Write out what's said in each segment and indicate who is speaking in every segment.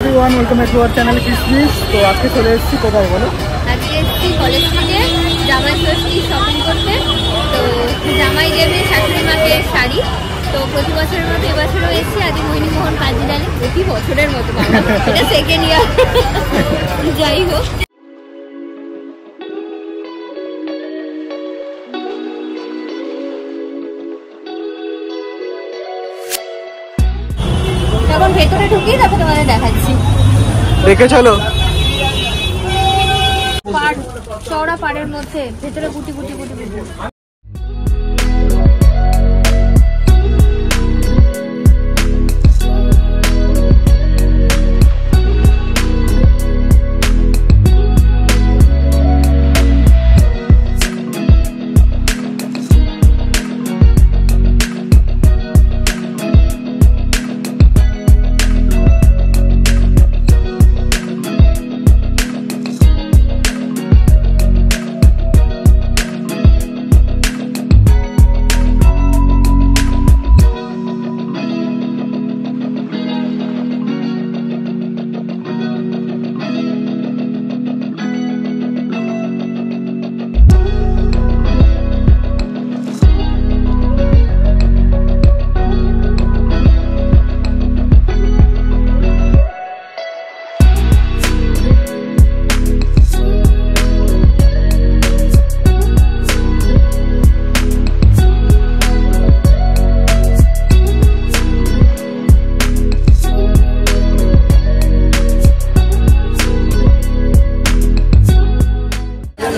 Speaker 1: everyone, welcome back to our channel Kismis। তো আজকে চলে এসেছি কোথায় বলো?
Speaker 2: আজকে এসেছি কলেজ থেকে জামাই ষষ্ঠী শপিং করতে। তো জামাই দেবে শাশুড়ি মাকে শাড়ি। তো প্রতি বছরের মতো এবছরও এসেছি আদি মোহিনীমোহন কাজিরালে। প্রতি বছরের মতো এটা সেকেন্ড ইয়ার। যাই হোক, এখন ভেতরে ঢুকি, তারপর তোমাদের দেখাচ্ছি।
Speaker 1: দেখে চলো।
Speaker 2: পাড়, চওড়া পাড়ের মধ্যে ভেতরে গুটি গুটি গুটি গুটি।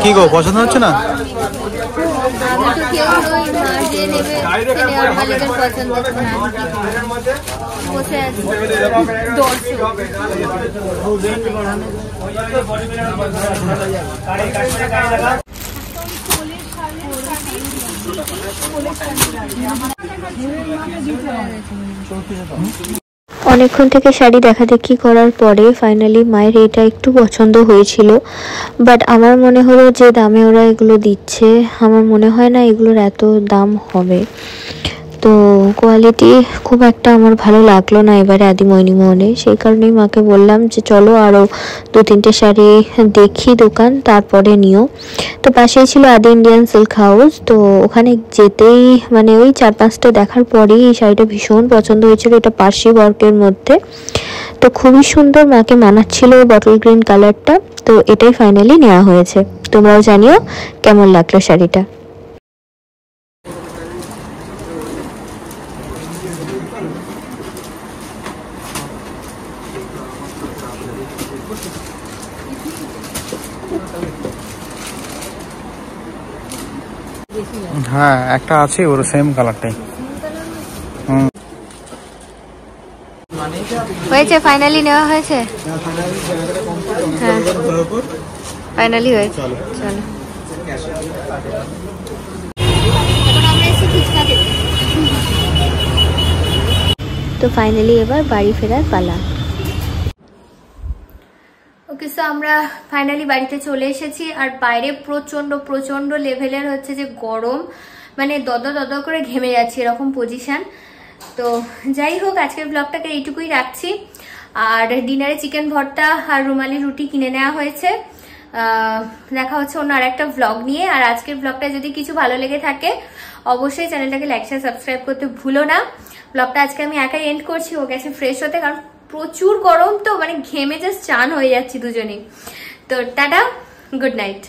Speaker 1: কি গো, পছন্দ হচ্ছে না?
Speaker 3: অনেকক্ষণ থেকে শাড়ি দেখা দেখি করার পরে ফাইনালি মায়ের এটা একটু পছন্দ হয়েছিল, বাট আমার মনে হলো যে দামে ওরা এগুলো দিচ্ছে, আমার মনে হয় না এগুলোর এত দাম হবে। তো কোয়ালিটি খুব একটা আমার ভালো লাগলো না এবারে আদি মোহিনীমোহনে। সেই কারণেই মাকে বললাম যে চলো আরও 2-3টে শাড়ি দেখি দোকান, তারপরে নিও। তো পাশেই ছিল আদি ইন্ডিয়ান সিল্ক হাউস। তো ওখানে যেতেই মানে ওই 4-5টা দেখার পরেই এই শাড়িটা ভীষণ পছন্দ হয়েছিল। এটা পার্সি ওয়ার্কের মধ্যে, তো খুবই সুন্দর, মাকে মানাচ্ছিল বটল গ্রিন কালারটা। তো এটাই ফাইনালি নেওয়া হয়েছে। তোমরাও জানিও কেমন লাগলো শাড়িটা।
Speaker 1: হ্যাঁ, একটা আছে ওর সেম কালারটাই।
Speaker 2: হয়েছে, ফাইনালি নেওয়া হয়েছে। হ্যাঁ, ফাইনালি হয়েছে। চলো
Speaker 3: তো ফাইনালি এবার বাড়ি ফেরার পালা।
Speaker 2: ওকে, সো আমরা ফাইনালি বাড়িতে চলে এসেছি। আর বাইরে প্রচন্ড প্রচন্ড লেভেলের হচ্ছে যে গরম, মানে দদ করে ঘেমে যাচ্ছে এরকম পজিশন। তো যাই হোক, আজকের ব্লগটাকে এইটুকুই রাখছি। আর ডিনারে চিকেন ভর্তা আর রুমালি রুটি কিনে নেওয়া হয়েছে। দেখা হচ্ছে অন্য আর একটা ব্লগ নিয়ে। আর আজকের ব্লগটা যদি কিছু ভালো লেগে থাকে অবশ্যই চ্যানেলটাকে লাইক শেয়ার সাবস্ক্রাইব করতে ভুলো না। ব্লগটা আজকে আমি একাই এন্ড করছি, ও গেছে ফ্রেশ হতে, কারণ প্রচুর গরম, তো মানে ঘেমে জাস্ট চান হয়ে যাচ্ছি দুজনেই। তো টাটা, গুড নাইট।